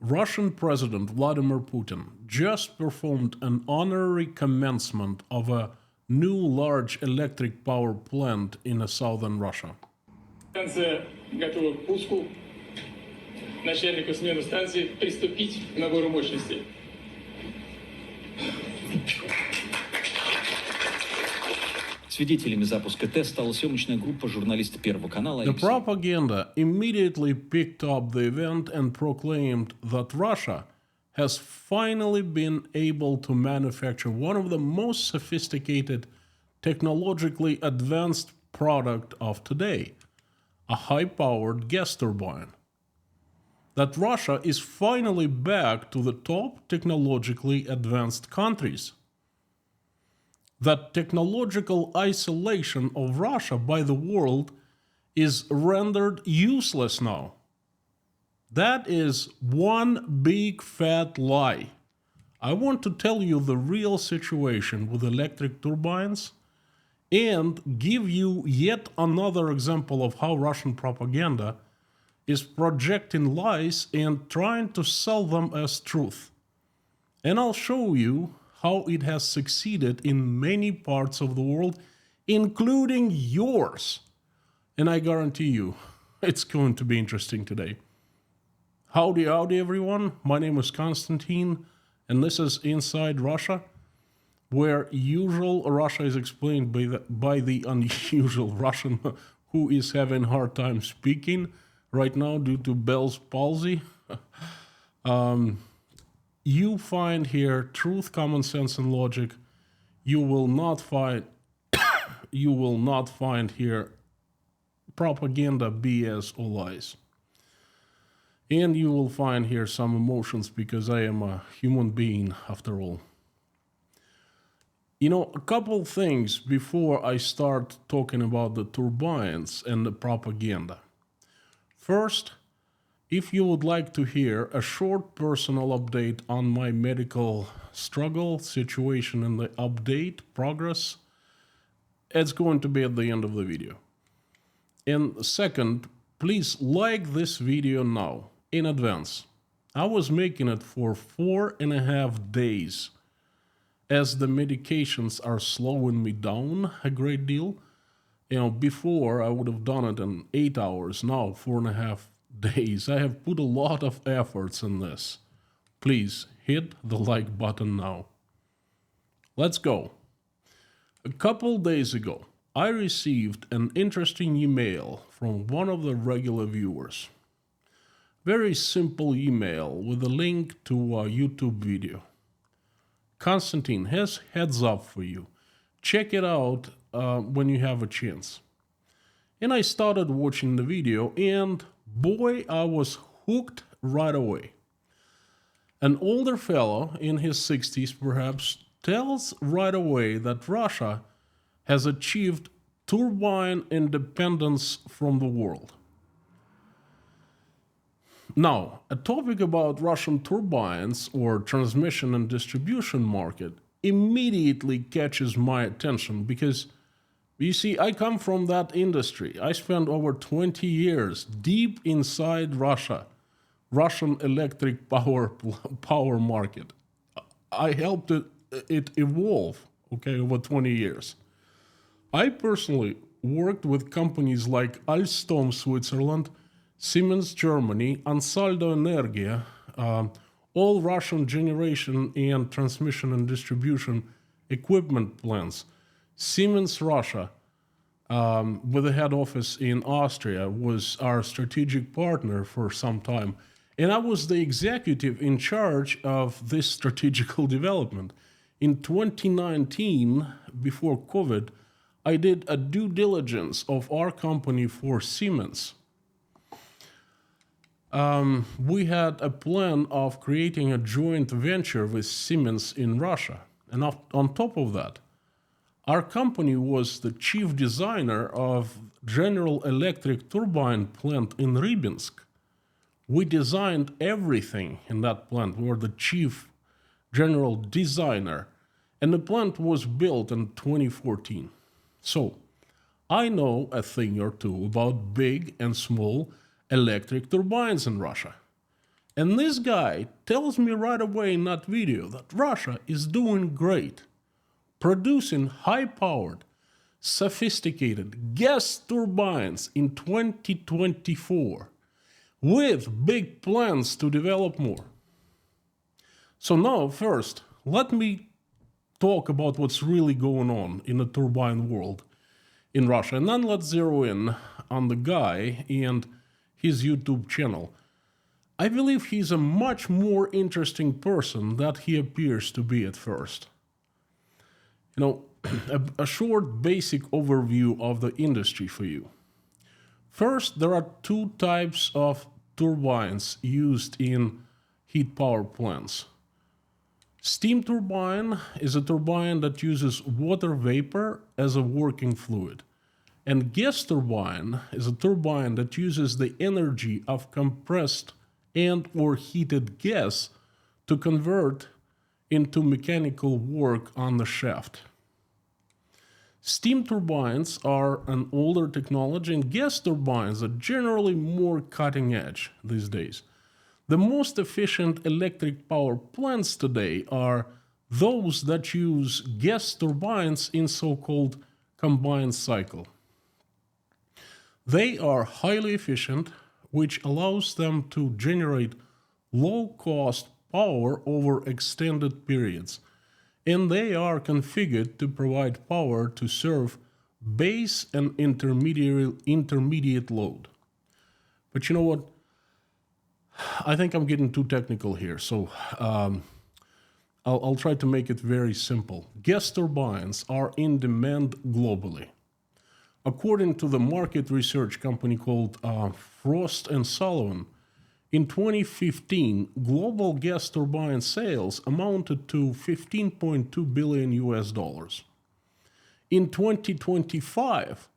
Russian President Vladimir Putin just performed an honorary commencement of a new large electric power plant in southern Russia. Станция готова к пуску. Начальнику смены станции приступить к набору мощностей. Свидетелями запуска ТЭС стала съемочная группа журналиста Первого канала. The propaganda immediately picked up the event and proclaimed that Russia has finally been able to manufacture one of the most sophisticated, technologically advanced product of today, a high-powered gas turbine. That Russia is finally back to the top technologically advanced countries. That technological isolation of Russia by the world is rendered useless now. That is one big fat lie. I want to tell you the real situation with electric turbines and give you yet another example of how Russian propaganda is projecting lies and trying to sell them as truth. And I'll show you how it has succeeded in many parts of the world, including yours. And I guarantee you, it's going to be interesting today. Howdy, everyone. My name is Konstantin, and this is Inside Russia, where usual Russia is explained by the unusual Russian who is having a hard time speaking right now due to Bell's palsy. You find here truth, common sense, and logic. You will not find here propaganda, BS, or lies. And you will find here some emotions because I am a human being after all. You know, a couple things before I start talking about the turbines and the propaganda. First, if you would like to hear a short personal update on my medical struggle, situation, and the update, progress, it's going to be at the end of the video. And second, please like this video now, in advance. I was making it for 4.5 days, as the medications are slowing me down a great deal. You know, before I would have done it in 8 hours, now 4.5 days. I have put a lot of efforts in this. Please hit the like button now. Let's go. A couple days ago, I received an interesting email from one of the regular viewers. Very simple email with a link to a YouTube video. Konstantin has heads up for you. Check it out when you have a chance. And I started watching the video, and boy, I was hooked right away. An older fellow in his 60s perhaps tells right away that Russia has achieved turbine independence from the world. Now, a topic about Russian turbines or transmission and distribution market immediately catches my attention because, you see, I come from that industry. I spent over 20 years deep inside Russia, Russian electric power market. I helped it evolve, over 20 years. I personally worked with companies like Alstom, Switzerland, Siemens, Germany, Ansaldo Energia, all Russian generation and transmission and distribution equipment plants. Siemens Russia, with a head office in Austria, was our strategic partner for some time. And I was the executive in charge of this strategical development. In 2019, before COVID, I did a due diligence of our company for Siemens. We had a plan of creating a joint venture with Siemens in Russia. And on top of that, our company was the chief designer of General Electric turbine plant in Rybinsk. We designed everything in that plant. We were the chief general designer. And the plant was built in 2014. So, I know a thing or two about big and small electric turbines in Russia. And this guy tells me right away in that video that Russia is doing great, producing high-powered, sophisticated gas turbines in 2024, with big plans to develop more. So now, first, let me talk about what's really going on in the turbine world in Russia, and then let's zero in on the guy and his YouTube channel. I believe he's a much more interesting person than he appears to be at first. You know, a short basic overview of the industry for you. First, there are two types of turbines used in heat power plants. Steam turbine is a turbine that uses water vapor as a working fluid. And gas turbine is a turbine that uses the energy of compressed and or heated gas to convert into mechanical work on the shaft. Steam turbines are an older technology, and gas turbines are generally more cutting edge these days. The most efficient electric power plants today are those that use gas turbines in so-called combined cycle. They are highly efficient, which allows them to generate low-cost power over extended periods, and they are configured to provide power to serve base and intermediate load. But you know what? I think I'm getting too technical here, so I'll try to make it very simple. Gas turbines are in demand globally. According to the market research company called Frost & Sullivan, in 2015, global gas turbine sales amounted to $15.2 billion US. In 2025,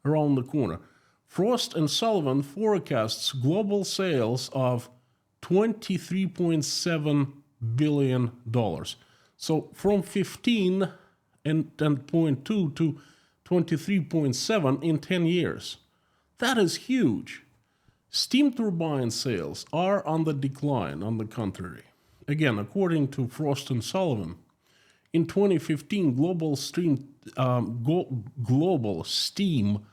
around the corner, Frost & Sullivan forecasts global sales of $23.7 billion. So from 15 and 10.2 to 23.7 in 10 years. That is huge. Steam turbine sales are on the decline, on the contrary. Again, according to Frost & Sullivan, in 2015, global steam,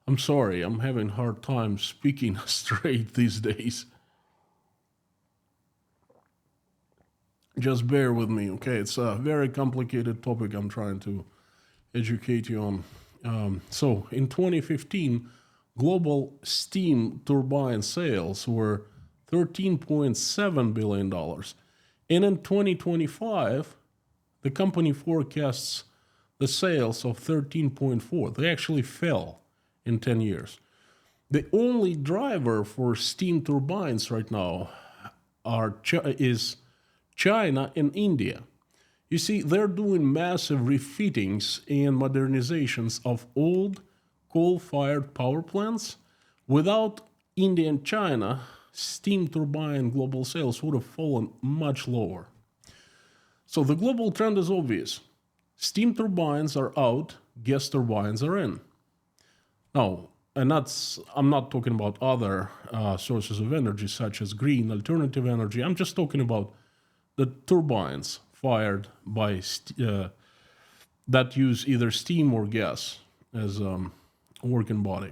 I'm sorry, I'm having a hard time speaking straight these days. Just bear with me, okay? It's a very complicated topic I'm trying to educate you on. So in 2015, global steam turbine sales were $13.7 billion. And in 2025, the company forecasts the sales of 13.4. They actually fell in 10 years. The only driver for steam turbines right now is China and India. You see, they're doing massive refittings and modernizations of old coal-fired power plants. Without India and China, steam turbine global sales would have fallen much lower. So the global trend is obvious. Steam turbines are out, gas turbines are in. Now, and I'm not talking about other sources of energy such as green alternative energy. I'm just talking about the turbines fired by that use either steam or gas as a working body.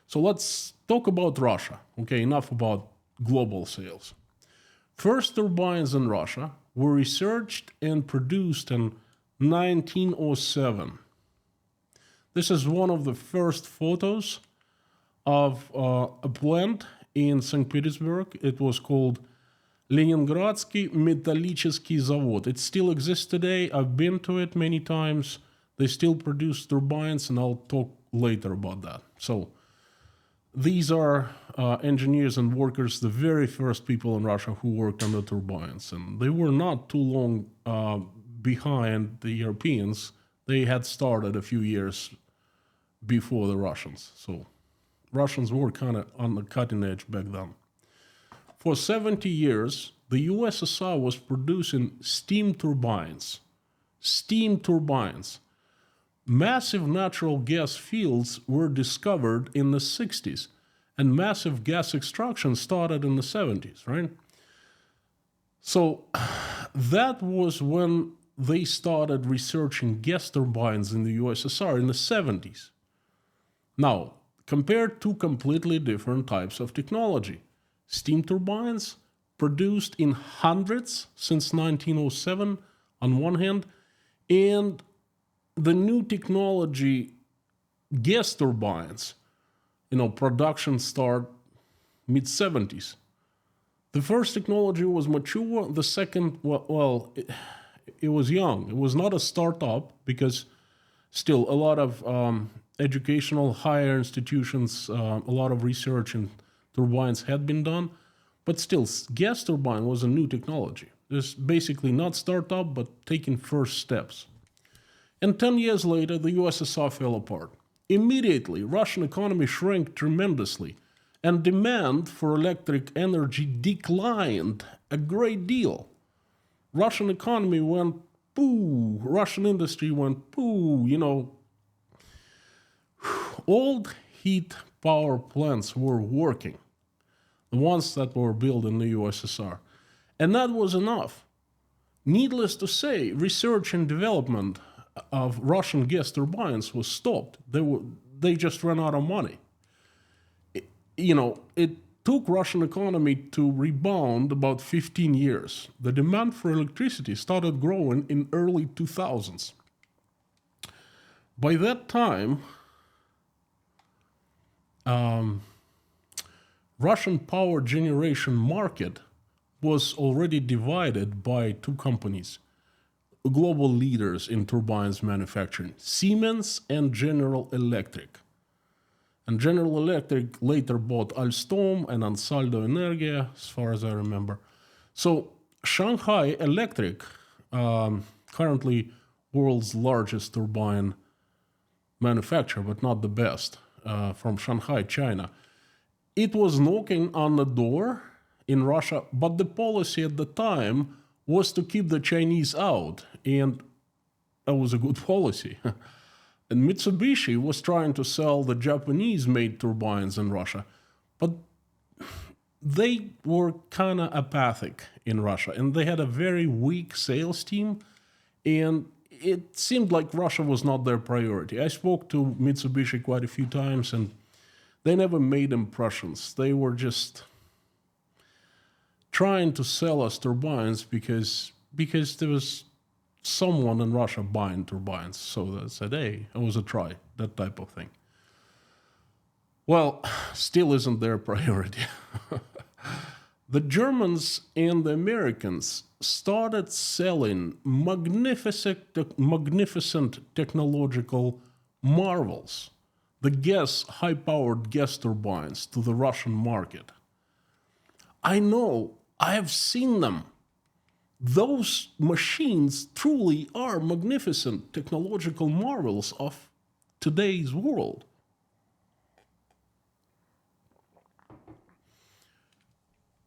So let's talk about Russia. Okay, enough about global sales. First turbines in Russia were researched and produced in 1907. This is one of the first photos of a plant in St. Petersburg. It was called Leningradsky Metallический Завод. It still exists today. I've been to it many times. They still produce turbines, and I'll talk later about that. So these are engineers and workers, the very first people in Russia who worked on the turbines. And they were not too long behind the Europeans. They had started a few years before the Russians. So Russians were kind of on the cutting edge back then. For 70 years, the USSR was producing steam turbines. Steam turbines. Massive natural gas fields were discovered in the 60s, and massive gas extraction started in the 70s, right? So that was when they started researching gas turbines in the USSR in the 70s. Now, compare two completely different types of technology. Steam turbines, produced in hundreds since 1907 on one hand, and the new technology, gas turbines, production start mid 70s. The first technology was mature, the second, it was young. It was not a startup because still a lot of educational higher institutions, a lot of research in turbines had been done, but still, gas turbine was a new technology. It's basically not startup, but taking first steps. And 10 years later, the USSR fell apart. Immediately, Russian economy shrank tremendously, and demand for electric energy declined a great deal. Russian economy went poo, Russian industry went poo, Old heat power plants were working, the ones that were built in the USSR. And that was enough. Needless to say, research and development of Russian gas turbines was stopped. They just ran out of money. It took Russian economy to rebound about 15 years. The demand for electricity started growing in early 2000s. By that time, Russian power generation market was already divided by two companies, global leaders in turbines manufacturing, Siemens and General Electric. And General Electric later bought Alstom and Ansaldo Energia, as far as I remember. So Shanghai Electric, currently world's largest turbine manufacturer, but not the best, from Shanghai, China. It was knocking on the door in Russia, but the policy at the time was to keep the Chinese out, and that was a good policy. And Mitsubishi was trying to sell the Japanese-made turbines in Russia, but they were kind of apathic in Russia, and they had a very weak sales team, and it seemed like Russia was not their priority. I spoke to Mitsubishi quite a few times, and they never made impressions. They were just trying to sell us turbines because there was someone in Russia buying turbines. So they said, hey, it was a try, that type of thing. Well, still isn't their priority. The Germans and the Americans started selling magnificent technological marvels, the high-powered gas turbines, to the Russian market. I know, I have seen them. Those machines truly are magnificent technological marvels of today's world.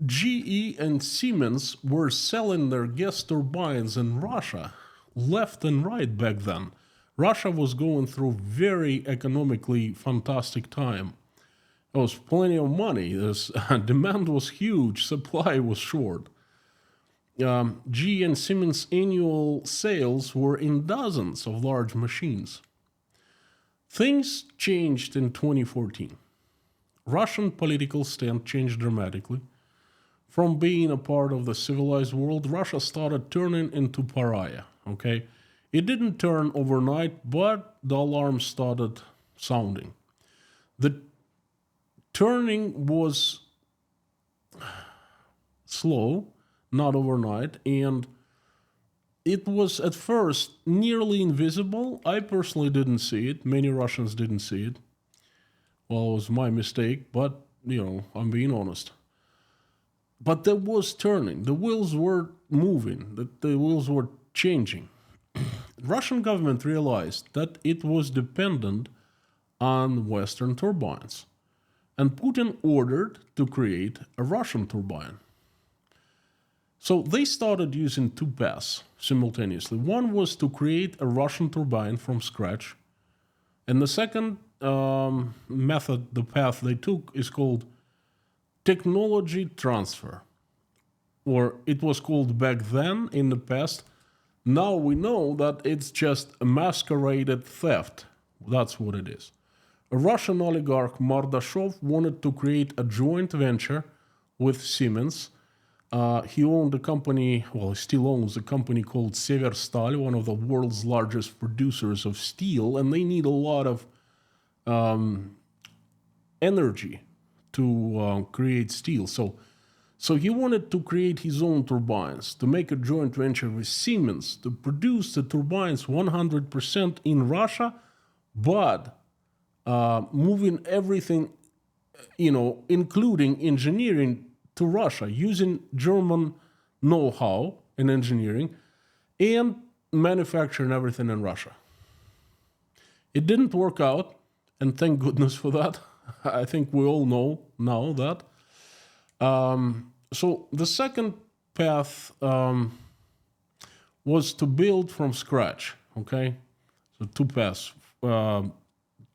GE and Siemens were selling their gas turbines in Russia left and right back then. Russia was going through very economically fantastic time. There was plenty of money. Demand was huge, supply was short. GE and Siemens annual sales were in dozens of large machines. Things changed in 2014. Russian political stand changed dramatically. From being a part of the civilized world, Russia started turning into pariah, okay? It didn't turn overnight, but the alarm started sounding. The turning was slow, not overnight, and it was at first nearly invisible. I personally didn't see it. Many Russians didn't see it. Well, it was my mistake, but, I'm being honest. But there was turning. The wheels were moving. The wheels were changing. Russian government realized that it was dependent on Western turbines. And Putin ordered to create a Russian turbine. So they started using two paths simultaneously. One was to create a Russian turbine from scratch. And the second path they took is called technology transfer. or it was called back then in the past. Now we know that it's just a masqueraded theft. That's what it is. A Russian oligarch, Mordashov, wanted to create a joint venture with Siemens. He owned a company, well, he still owns a company called Severstal, one of the world's largest producers of steel, and they need a lot of energy to create steel. So he wanted to create his own turbines, to make a joint venture with Siemens, to produce the turbines 100% in Russia, but moving everything, including engineering to Russia, using German know-how in engineering and manufacturing everything in Russia. It didn't work out, and thank goodness for that. I think we all know now that. So the second path was to build from scratch, okay? So two paths.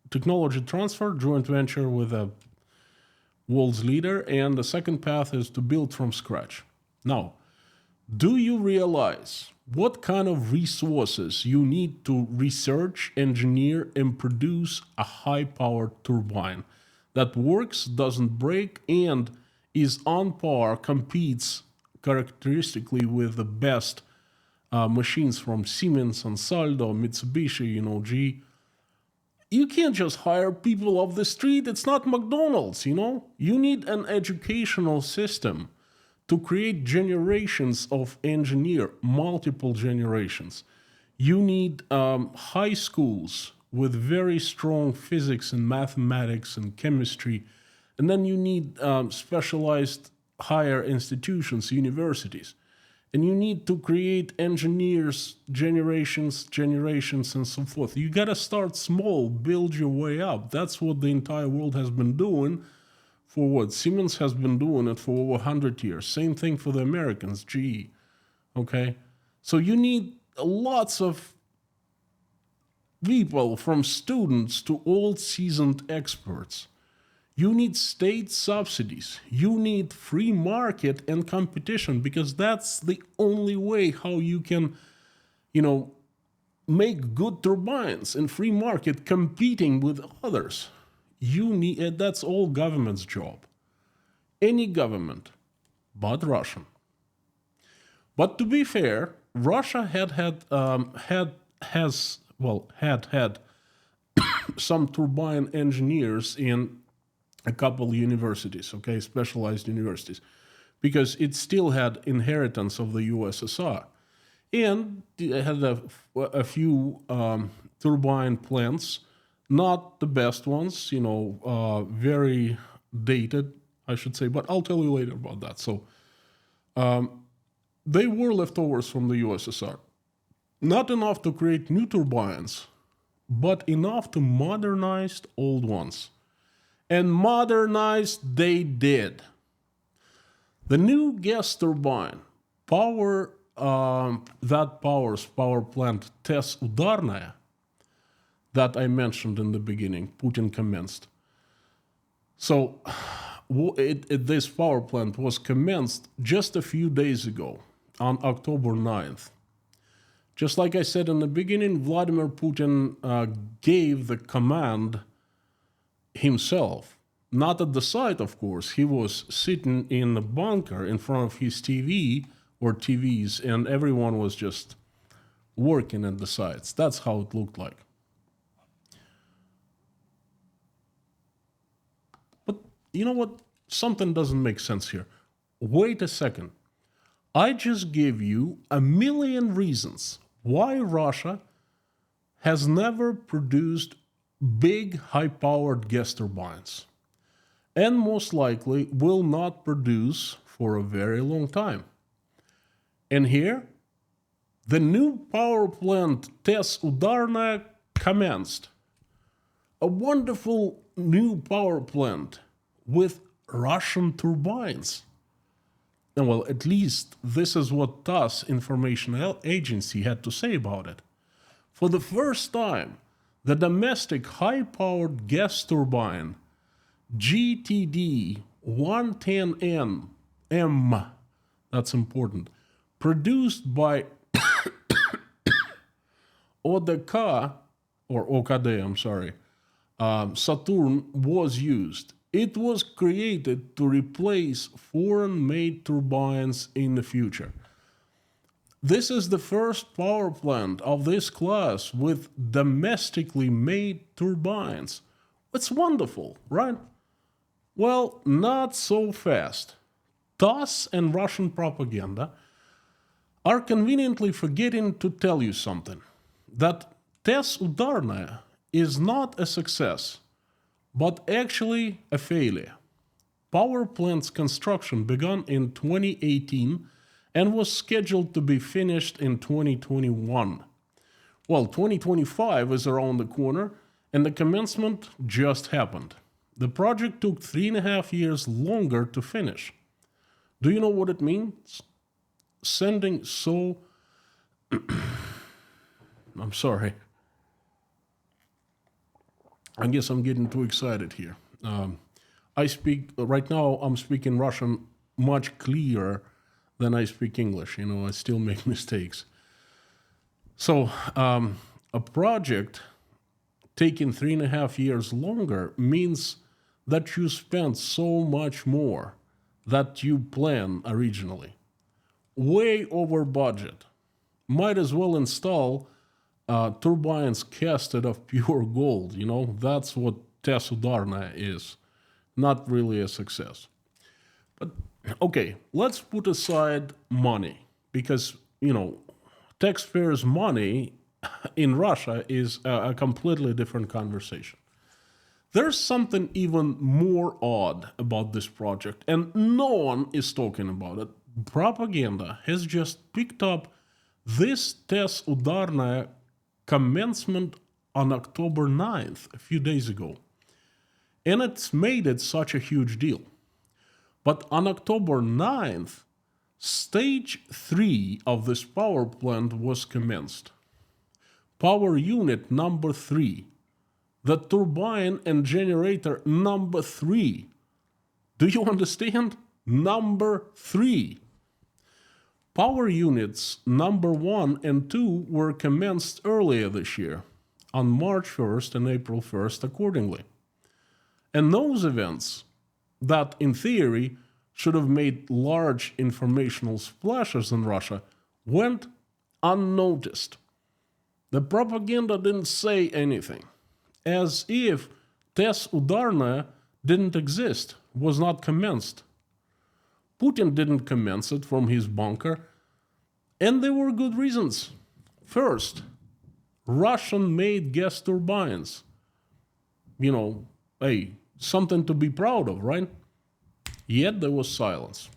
Technology transfer, joint venture with a world's leader, and the second path is to build from scratch. Now, do you realize what kind of resources you need to research, engineer, and produce a high-powered turbine that works, doesn't break, and is on par, competes characteristically with the best machines from Siemens, Ansaldo, Mitsubishi, GE? You can't just hire people off the street. It's not McDonald's, You need an educational system to create generations of engineer, multiple generations. You need high schools with very strong physics and mathematics and chemistry. And then you need specialized higher institutions, universities. And you need to create engineers, generations, and so forth. You got to start small, build your way up. That's what the entire world has been doing for what? Siemens has been doing it for over 100 years. Same thing for the Americans, GE. Okay? So you need lots of people, from students to old seasoned experts. You need state subsidies. You need free market and competition, because that's the only way how you can, make good turbines in free market competing with others. That's all government's job. Any government, but Russian. But to be fair, Russia had some turbine engineers in a couple universities, okay, specialized universities, because it still had inheritance of the USSR. And it had a few turbine plants, not the best ones, very dated, I should say, but I'll tell you later about that. So they were leftovers from the USSR. Not enough to create new turbines, but enough to modernize old ones. And modernized they did. The new gas turbine powers power plant TES Udarnaya that I mentioned in the beginning, Putin commenced. So this power plant was commenced just a few days ago, on October 9th. Just like I said in the beginning, Vladimir Putin gave the command himself. Not at the site, of course. He was sitting in a bunker in front of his TV or TVs, and everyone was just working at the sites. That's how it looked like. But you know what? Something doesn't make sense here. Wait a second. I just gave you a million reasons why Russia has never produced big, high-powered gas turbines, and most likely will not produce for a very long time. And here, the new power plant TES Udarnaya commenced. A wonderful new power plant with Russian turbines. And well, at least this is what TASS information agency had to say about it. For the first time, the domestic high-powered gas turbine GTD 110M That's important. Produced by ODK, or OKD, I'm sorry, Saturn was used. It was created to replace foreign-made turbines in the future. This is the first power plant of this class with domestically made turbines. It's wonderful, right? Well, not so fast. TASS and Russian propaganda are conveniently forgetting to tell you something. That TESS Udarnaya is not a success, but actually a failure. Power plant's construction began in 2018 and was scheduled to be finished in 2021. Well, 2025 is around the corner, and the commencement just happened. The project took 3.5 years longer to finish. Do you know what it means? Sending so... I'm sorry. I guess I'm getting too excited here. Right now I'm speaking Russian much clearer than I speak English. You know, I still make mistakes. So a project taking 3.5 years longer means that you spent so much more that you planned originally. Way over budget. Might as well install turbines casted of pure gold. You know, that's what TESS Udarnaya is. Not really a success. But okay, let's put aside money because, you know, taxpayers' money in Russia is a completely different conversation. There's something even more odd about this project, and no one is talking about it. Propaganda has just picked up this TESS Udarnaya commencement on October 9th, a few days ago. And it's made it such a huge deal. But on October 9th, stage 3 of this power plant was commenced. Power unit number 3. The turbine and generator number 3. Do you understand? Number 3. Power units number 1 and 2 were commenced earlier this year, on March 1st and April 1st accordingly. And those events that, in theory, should have made large informational splashes in Russia went unnoticed. The propaganda didn't say anything, as if TESS Udarnaya didn't exist, was not commenced. Putin didn't commence it from his bunker, and there were good reasons. First, Russian-made gas turbines. You know, hey, something to be proud of, right? Yet there was silence.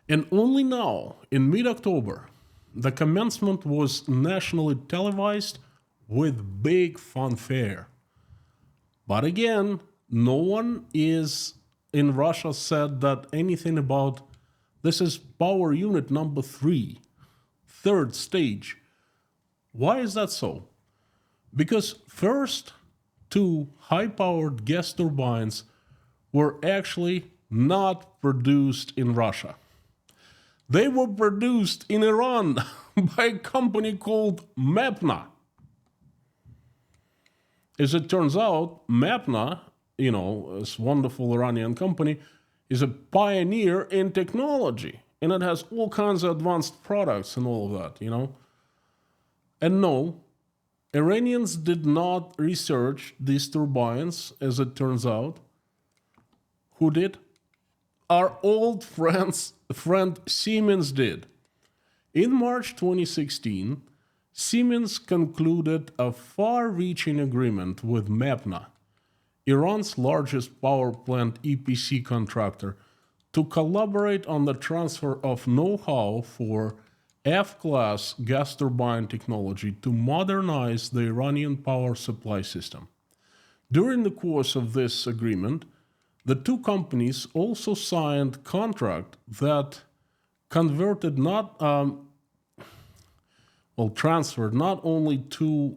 And only now, in mid-October, the commencement was nationally televised with big fanfare. But again, no one is in Russia said that anything about this is power unit number 3, third stage. Why is that so? Because first 2 high-powered gas turbines were actually not produced in Russia. They were produced in Iran by a company called Mapna. As it turns out, Mapna, you know, this wonderful Iranian company, is a pioneer in technology. And it has all kinds of advanced products and all of that, you know. And no, Iranians did not research these turbines, as it turns out. Who did? Our old friend Siemens did. In March 2016, Siemens concluded a far-reaching agreement with Mapna, Iran's largest power plant EPC contractor, to collaborate on the transfer of know-how for F-class gas turbine technology to modernize the Iranian power supply system. During the course of this agreement, the 2 companies also signed contract that converted transferred not only 2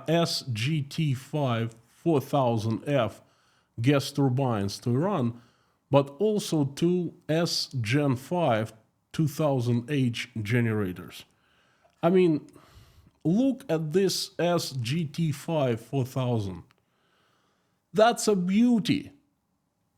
SGT-5 4000F gas turbines to Iran, but also two S Gen 5 2000H generators. I mean, look at this SGT5 4000. That's a beauty.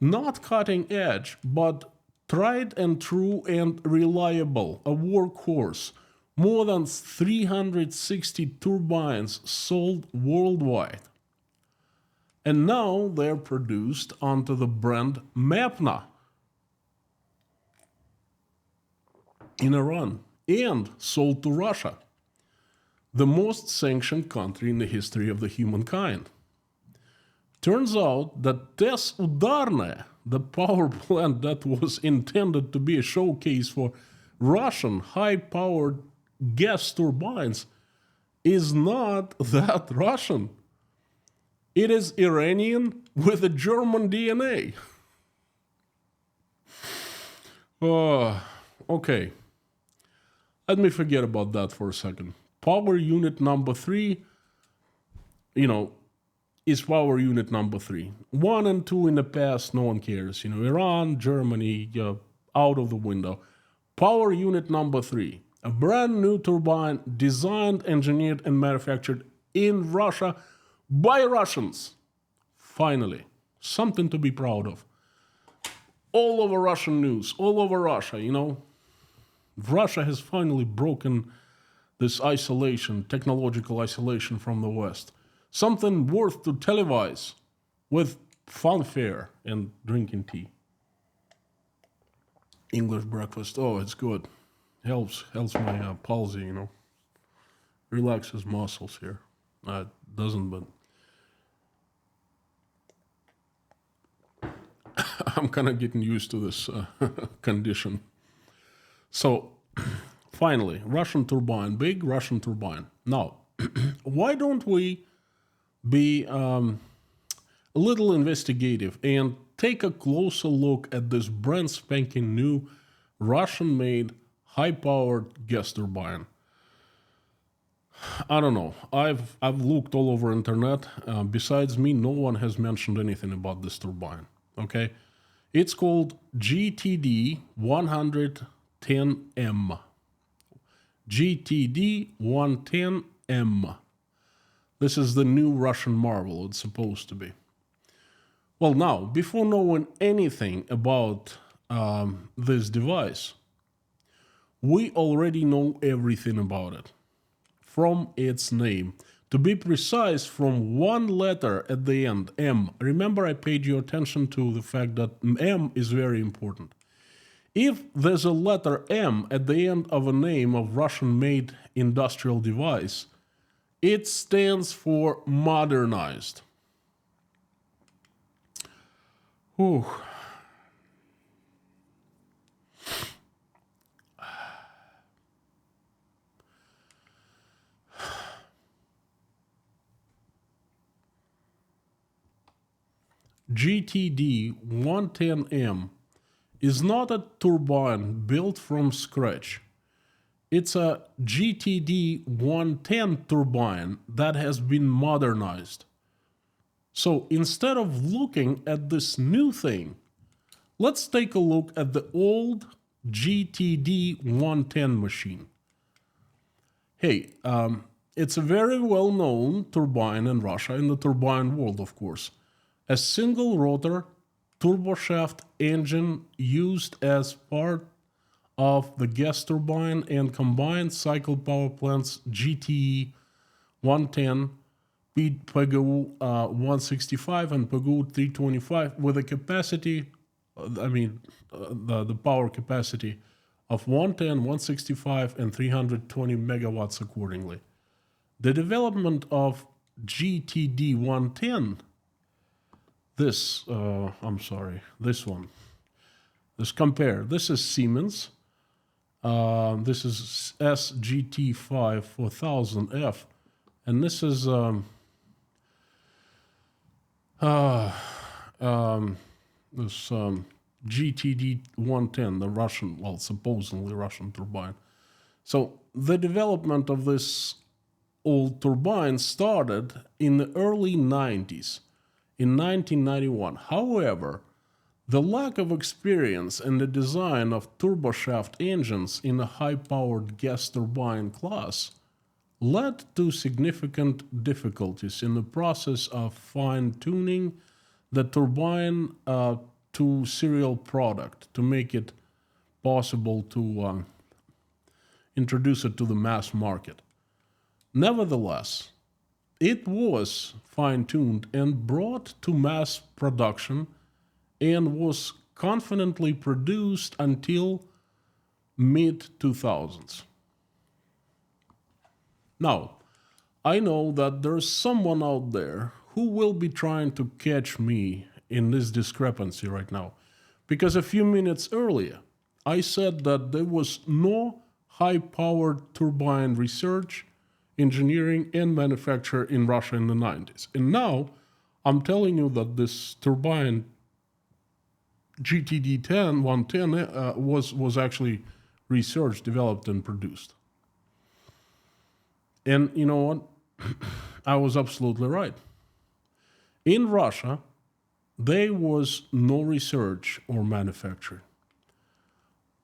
Not cutting edge, but tried and true and reliable, a workhorse. More than 360 turbines sold worldwide. And now they're produced onto the brand Mapna in Iran and sold to Russia, the most sanctioned country in the history of the humankind. Turns out that this Udarnaya, the power plant that was intended to be a showcase for Russian high-powered gas turbines, is not that Russian. It is Iranian with a German DNA. Okay. Let me forget about that for a second. Power unit number 3, is power unit number 3. 1 and 2 in the past, no one cares. Iran, Germany, out of the window. Power unit number 3, a brand new turbine designed, engineered, and manufactured in Russia by Russians. Finally, something to be proud of. All over Russian news, all over Russia, Russia has finally broken this isolation, technological isolation from the West. Something worth to televise with fanfare and drinking tea. English breakfast, oh, it's good. Helps my palsy, Relaxes muscles here. It doesn't, but I'm kind of getting used to this condition. So, finally, Russian turbine, big Russian turbine. Now, why don't we be a little investigative and take a closer look at this brand spanking new Russian-made high-powered gas turbine? I don't know. I've looked all over internet. Besides me, no one has mentioned anything about this turbine. Okay, it's called GTD 110M. GTD 110M. This is the new Russian marvel. It's supposed to be. Well, now, before knowing anything about this device, we already know everything about it. From its name. To be precise, from one letter at the end, M. Remember, I paid your attention to the fact that M is very important. If there's a letter M at the end of a name of Russian-made industrial device, it stands for modernized. Whew. GTD 110M is not a turbine built from scratch. It's a GTD 110 turbine that has been modernized. So instead of looking at this new thing, let's take a look at the old GTD 110 machine. Hey, it's a very well-known turbine in Russia, in the turbine world, of course. A single rotor turboshaft engine used as part of the gas turbine and combined cycle power plants GTE 110, PGU 165 and PGU 325 with a capacity, the power capacity of 110, 165 and 320 megawatts accordingly. The development of GTD 110, this one. Let's compare. This is Siemens. This is SGT5 4000F. And this is this GTD 110, the Russian, well, supposedly Russian turbine. So the development of this old turbine started in the early 90s. In 1991. However, The lack of experience in the design of turboshaft engines in a high-powered gas turbine class led to significant difficulties in the process of fine-tuning the turbine to serial product to make it possible to introduce it to the mass market. Nevertheless, it was fine-tuned and brought to mass production and was confidently produced until mid-2000s. Now, I know that there's someone out there who will be trying to catch me in this discrepancy right now, because a few minutes earlier I said that there was no high-powered turbine research, engineering, and manufacture in Russia in the 90s. And now I'm telling you that this turbine GTD 110 was actually researched, developed, and produced. And you know what? I was absolutely right. In Russia, there was no research or manufacture.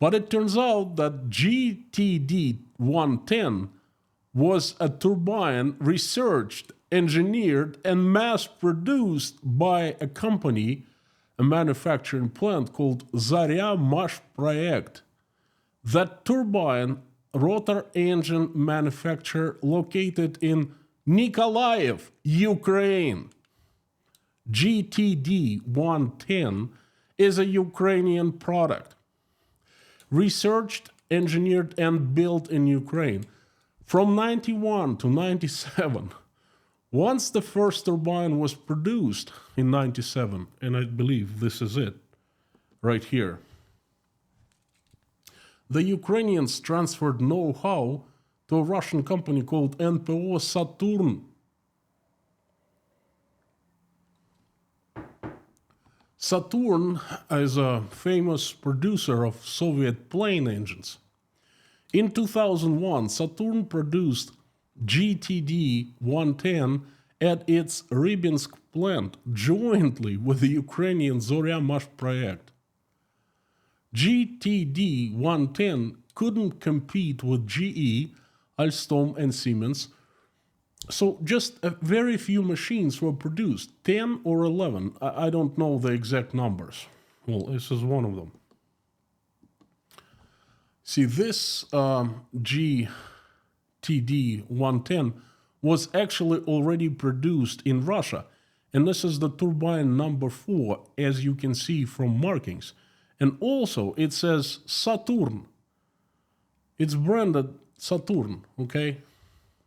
But it turns out that GTD 110 was a turbine researched, engineered, and mass produced by a company, a manufacturing plant called Zarya Project. That turbine rotor engine manufacturer located in Nikolaev, Ukraine. GTD 110 is a Ukrainian product, researched, engineered, and built in Ukraine. From 91 to 97, once the first turbine was produced in 97, and I believe this is it, right here, the Ukrainians transferred know-how to a Russian company called NPO Saturn. Saturn is a famous producer of Soviet plane engines. In 2001, Saturn produced GTD 110 at its Rybinsk plant jointly with the Ukrainian Zorya Project. GTD 110 couldn't compete with GE, Alstom, and Siemens, so just a very few machines were produced, 10 or 11. I don't know the exact numbers. Well, this is one of them. See, this GTD 110 was actually already produced in Russia, and this is the turbine number 4, as you can see from markings. And also, it says Saturn. It's branded Saturn, okay?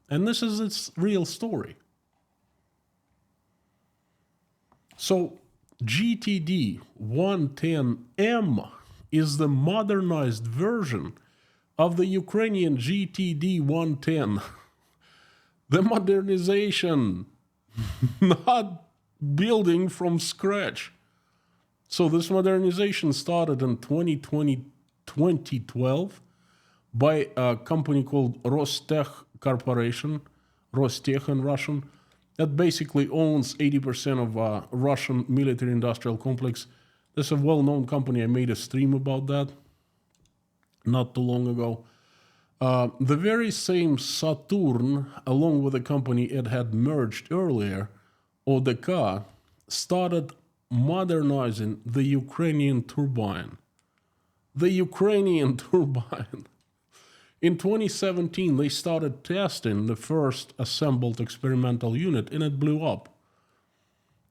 And this is its real story. So, GTD 110M is the modernized version of the Ukrainian GTD 110. The modernization, not building from scratch. So this modernization started in 2012 by a company called Rostech Corporation, Rostech in Russian, that basically owns 80% of Russian military-industrial complex. This is a well-known company. I made a stream about that not too long ago. The very same Saturn, along with a company it had merged earlier, ODK, started modernizing the Ukrainian turbine. The Ukrainian turbine. In 2017, they started testing the first assembled experimental unit, and it blew up.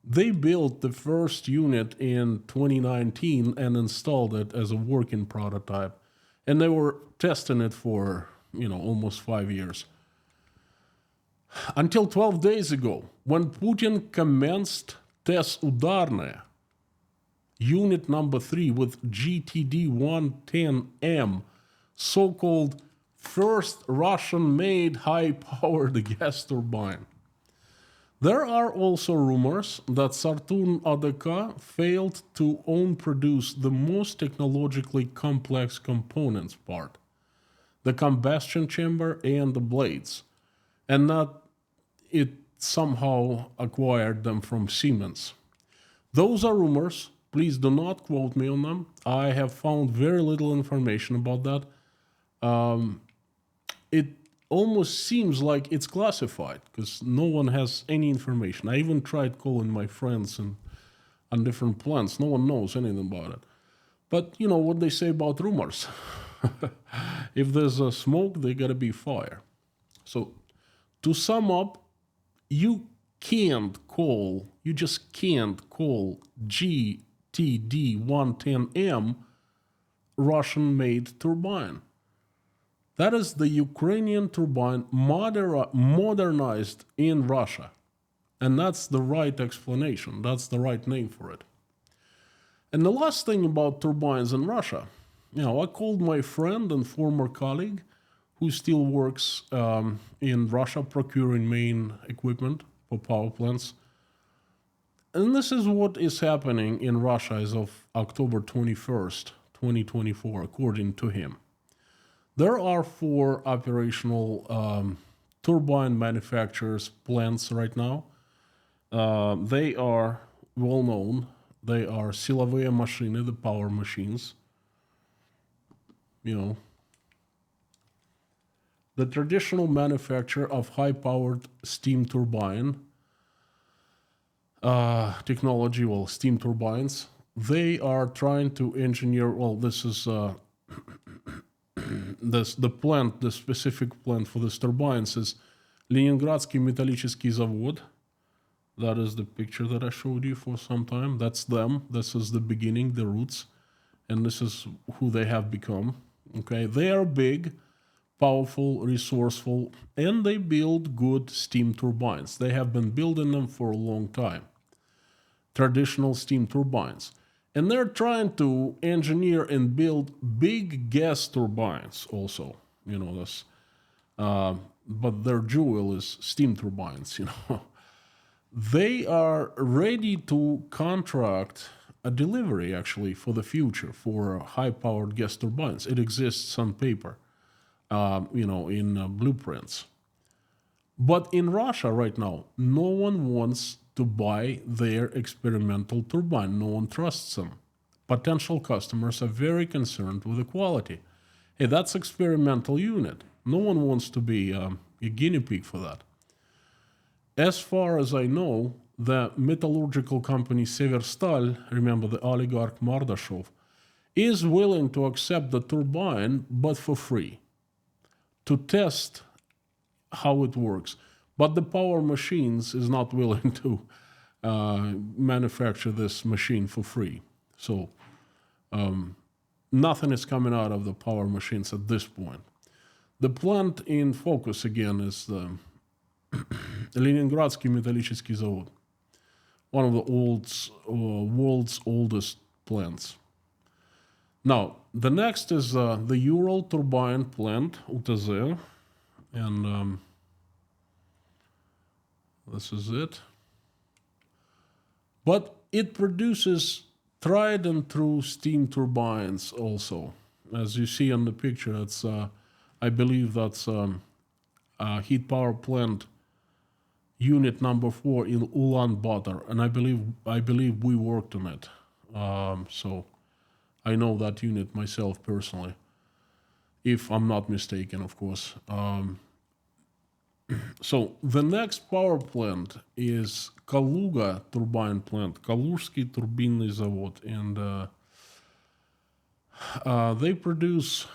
They built the first unit in 2019 and installed it as a working prototype. And they were testing it for, almost 5 years. Until 12 days ago, when Putin commenced test Udarnaya, unit number 3 with GTD 110M, so-called first Russian-made high-powered gas turbine. There are also rumors that Saturn ODK failed to own-produce the most technologically complex components part, the combustion chamber and the blades, and that it somehow acquired them from Siemens. Those are rumors. Please do not quote me on them. I have found very little information about that. It almost seems like it's classified because no one has any information. I even tried calling my friends on different plants. No one knows anything about it. But you know what they say about rumors. If there's a smoke, there gotta be fire. So to sum up, you just can't call GTD-110M Russian-made turbine. That is the Ukrainian turbine modernized in Russia. And that's the right explanation. That's the right name for it. And the last thing about turbines in Russia, I called my friend and former colleague who still works in Russia procuring main equipment for power plants. And this is what is happening in Russia as of October 21st, 2024, according to him. There are 4 operational turbine manufacturers plants right now. They are well known. They are silovые машины, the power machines. The traditional manufacturer of high-powered steam turbine technology, steam turbines. They are trying to engineer. This is the specific plant for these turbines is Leningradский металлический завод. That is the picture that I showed you for some time. That's them. This is the beginning, the roots, and this is who they have become. Okay, they are big, powerful, resourceful, and they build good steam turbines. They have been building them for a long time. Traditional steam turbines. And they're trying to engineer and build big gas turbines also. This. But their jewel is steam turbines, They are ready to contract a delivery, actually, for the future for high-powered gas turbines. It exists on paper, in blueprints. But in Russia right now, no one wants to buy their experimental turbine. No one trusts them. Potential customers are very concerned with the quality. Hey, that's experimental unit. No one wants to be a guinea pig for that. As far as I know, the metallurgical company Severstal, remember the oligarch Mordashov, is willing to accept the turbine, but for free, to test how it works. But the power machines is not willing to manufacture this machine for free. So nothing is coming out of the power machines at this point. The plant in focus again is the Leningradский металлический завод, one of the world's oldest plants. Now, the next is the Ural turbine plant, UTZ, and this is it. But it produces tried and true steam turbines also. As you see on the picture, it's I believe that's a heat power plant unit number 4 in Ulaanbaatar, and I believe we worked on it. So I know that unit myself personally, if I'm not mistaken, of course. So the next power plant is Kaluga turbine plant, Kaluzhский турбинный завод, and they produce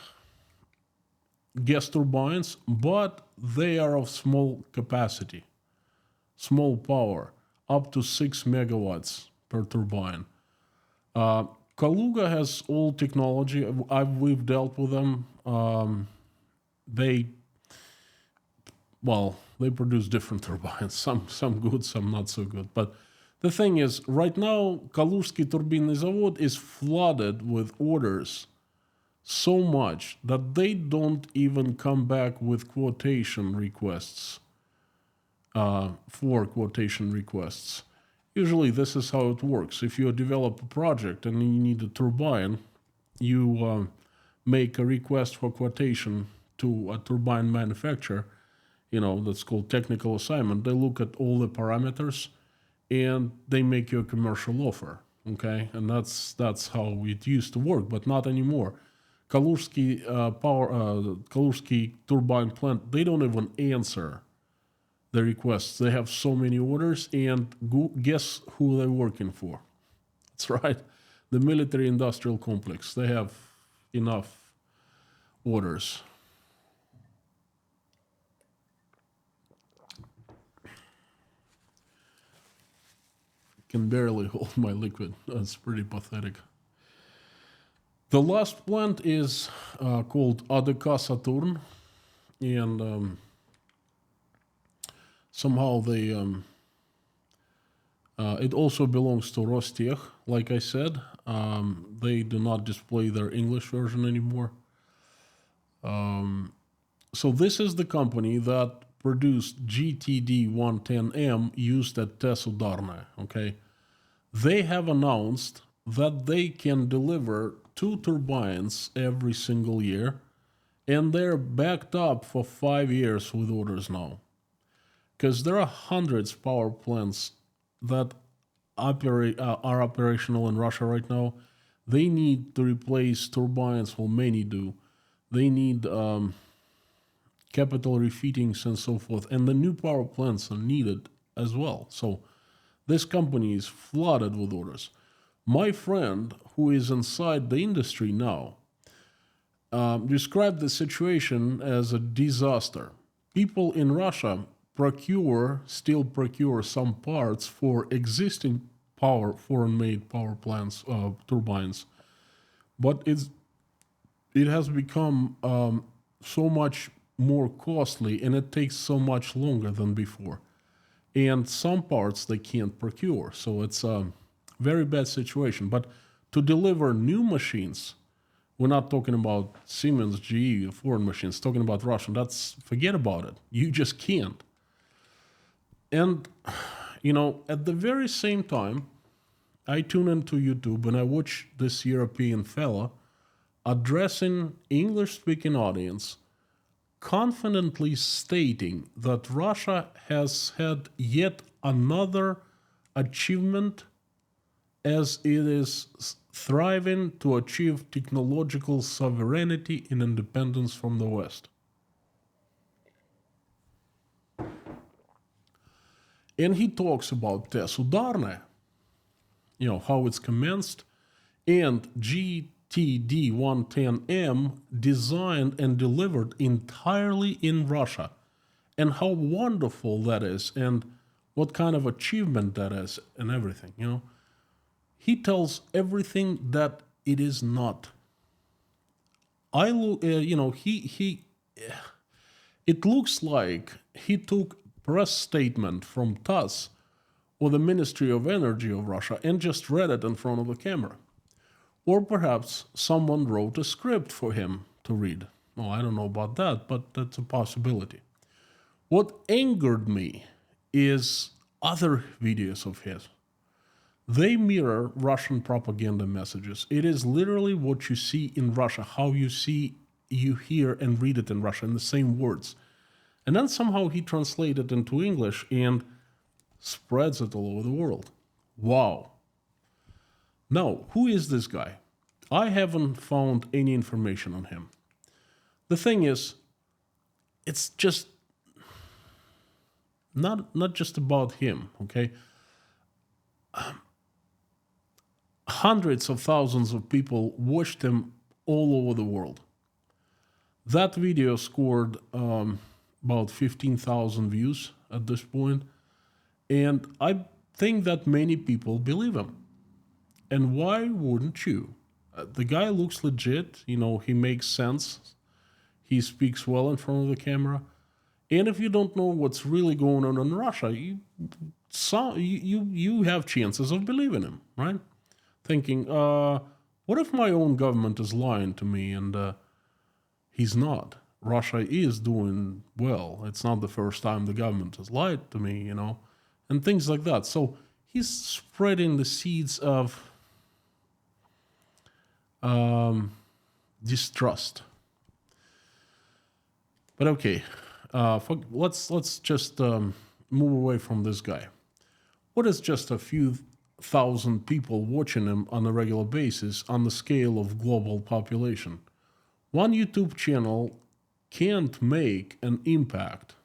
gas turbines, but they are of small capacity, small power, up to 6 megawatts per turbine. Kaluga has old technology. We've dealt with them. They produce different turbines. Some good, some not so good. But the thing is, right now, Kaluzhский турбинный завод is flooded with orders so much that they don't even come back with quotation requests, for quotation requests. Usually this is how it works. If you develop a project and you need a turbine, you make a request for quotation to a turbine manufacturer, that's called technical assignment. They look at all the parameters and they make you a commercial offer. okay, and that's how it used to work, but not anymore. Kalursky turbine plant, they don't even answer the requests. They have so many orders, and guess who they're working for? That's right, the military industrial complex. They have enough orders. Can barely hold my liquid. That's pretty pathetic. The last plant is called ADK Saturn, and somehow they it also belongs to Rostech. Like I said, they do not display their English version anymore. So this is the company that produced GTD 110M used at TES Udarnaya. Okay, they have announced that they can deliver 2 turbines every single year, and they're backed up for 5 years with orders now. Because there are hundreds of power plants that are operational in Russia right now. They need to replace turbines, well, many do. They need capital refittings and so forth, and the new power plants are needed as well. So this company is flooded with orders. My friend, who is inside the industry now, described the situation as a disaster. People in Russia still procure some parts for existing foreign-made power plants, turbines, but it has become so much more costly, and it takes so much longer than before. And some parts they can't procure, so it's a very bad situation. But to deliver new machines, we're not talking about Siemens, GE, foreign machines, talking about Russian, forget about it. You just can't. And, at the very same time, I tune into YouTube and I watch this European fella addressing English-speaking audience, confidently stating that Russia has had yet another achievement as it is thriving to achieve technological sovereignty and independence from the West. And he talks about TES Udarnaya, how it's commenced, and GTD 110M designed and delivered entirely in Russia, and how wonderful that is, and what kind of achievement that is, and everything, He tells everything that it is not. It looks like he took press statement from TASS or the Ministry of Energy of Russia and just read it in front of the camera. Or perhaps someone wrote a script for him to read. Oh, I don't know about that, but that's a possibility. What angered me is other videos of his. They mirror Russian propaganda messages. It is literally what you see in Russia, how you hear and read it in Russia in the same words. And then somehow he translates it into English and spreads it all over the world. Wow. Now, who is this guy? I haven't found any information on him. The thing is, it's just not just about him, okay? Hundreds of thousands of people watched him all over the world. That video scored about 15,000 views at this point, and I think that many people believe him. And why wouldn't you? The guy looks legit, he makes sense. He speaks well in front of the camera. And if you don't know what's really going on in Russia, you have chances of believing him, right? Thinking, what if my own government is lying to me? And he's not. Russia is doing well. It's not the first time the government has lied to me, and things like that. So he's spreading the seeds of distrust. But okay, let's just move away from this guy. What is just a few thousand people watching him on a regular basis on the scale of global population. One YouTube channel can't make an impact.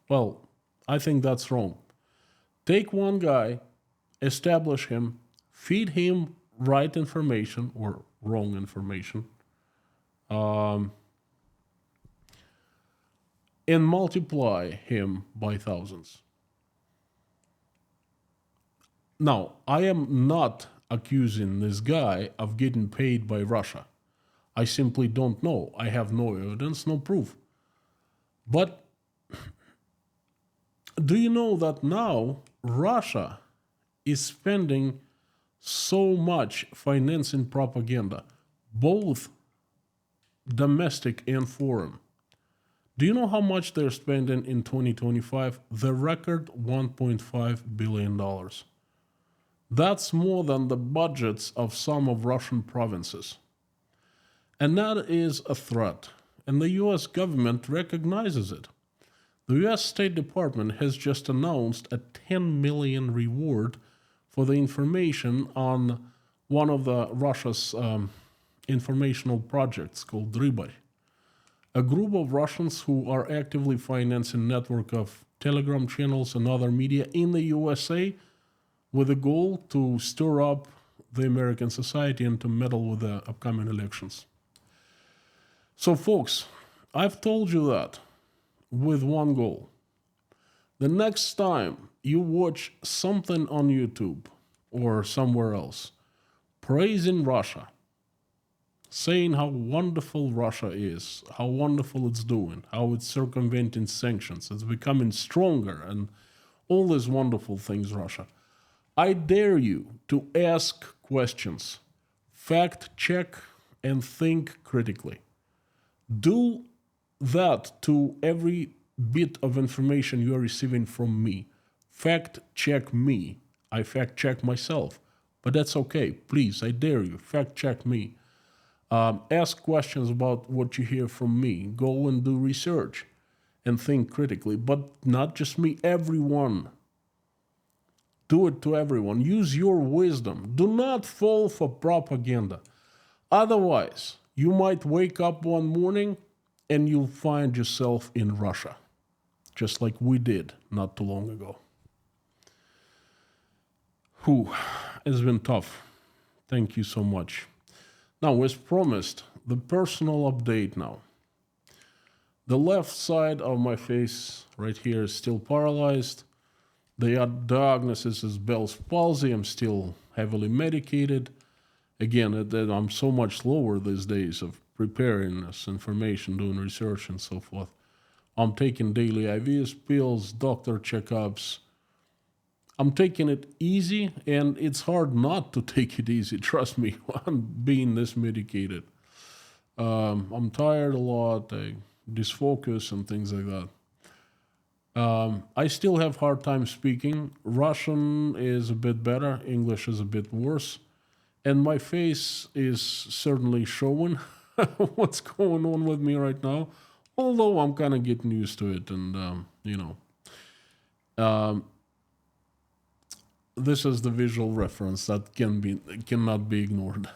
Well, I think that's wrong. Take one guy, establish him, feed him right information or wrong information, and multiply him by thousands. Now, I am not accusing this guy of getting paid by Russia. I simply don't know. I have no evidence, no proof. But do you know that now Russia is spending so much financing propaganda, both domestic and foreign? Do you know how much they're spending in 2025? The record $1.5 billion. That's more than the budgets of some of Russian provinces. And that is a threat. And the US government recognizes it. The US State Department has just announced a 10 million reward for the information on one of the Russia's informational projects called Turbine. A group of Russians who are actively financing a network of Telegram channels and other media in the USA with a goal to stir up the American society and to meddle with the upcoming elections. So, folks, I've told you that with one goal. The next time you watch something on YouTube or somewhere else praising Russia, saying how wonderful Russia is, how wonderful it's doing, how it's circumventing sanctions, it's becoming stronger, and all these wonderful things, Russia, I dare you to ask questions, fact check, and think critically. Do that to every bit of information you are receiving from me. Fact check me. I fact check myself, but that's okay. Please, I dare you, fact check me. Ask questions about what you hear from me. Go and do research and think critically, but not just me, everyone. Do it to everyone. Use your wisdom. Do not fall for propaganda. Otherwise, you might wake up one morning and you'll find yourself in Russia, just like we did not too long ago. It's been tough. Thank you so much. Now, as promised, the personal update now. The left side of my face right here is still paralyzed. The diagnosis is Bell's palsy. I'm still heavily medicated. Again, I'm so much slower these days of preparing this information, doing research and so forth. I'm taking daily IVs, pills, doctor checkups. I'm taking it easy, and it's hard not to take it easy. Trust me, I'm being this medicated. I'm tired a lot, I disfocus and things like that. I still have hard time speaking. Russian is a bit better, English is a bit worse, and my face is certainly showing what's going on with me right now, although I'm kind of getting used to it, and this is the visual reference that cannot be ignored.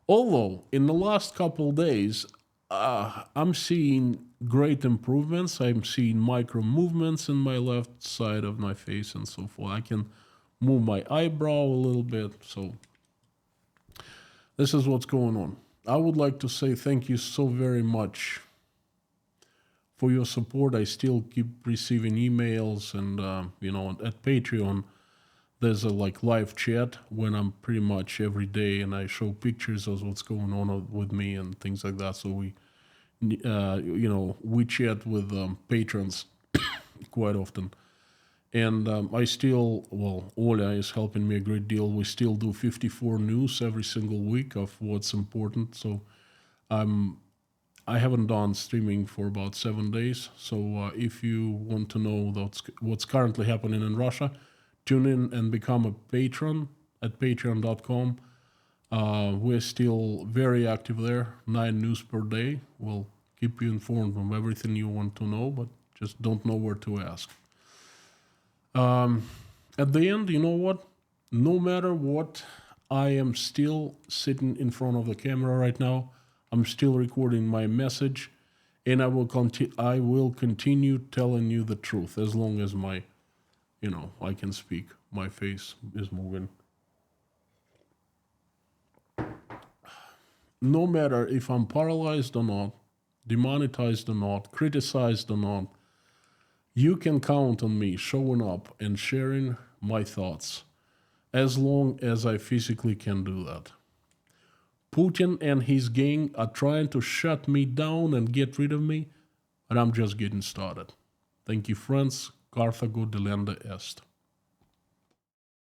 Although in the last couple days, I'm seeing great improvements. I'm seeing micro movements in my left side of my face and so forth. I can move my eyebrow a little bit. So this is what's going on. I would like to say thank you so very much for your support. I still keep receiving emails, and at Patreon there's a live chat when I'm pretty much every day, and I show pictures of what's going on with me and things like that. So we chat with patrons quite often, and I still, Oля is helping me a great deal. We still do 54 news every single week of what's important. So I haven't done streaming for about 7 days. So if you want to know what's currently happening in Russia, tune in and become a patron at patreon.com. We're still very active there, 9 news per day. We'll keep you informed of everything you want to know, but just don't know where to ask. At the end, you know what? no matter what, I am still sitting in front of the camera right now. I'm still recording my message, and I will continue telling you the truth as long as I can speak. My face is moving. No matter if I'm paralyzed or not, demonetized or not, criticized or not, you can count on me showing up and sharing my thoughts as long as I physically can do that. Putin and his gang are trying to shut me down and get rid of me, but I'm just getting started. Thank you, friends. Carthago delenda est.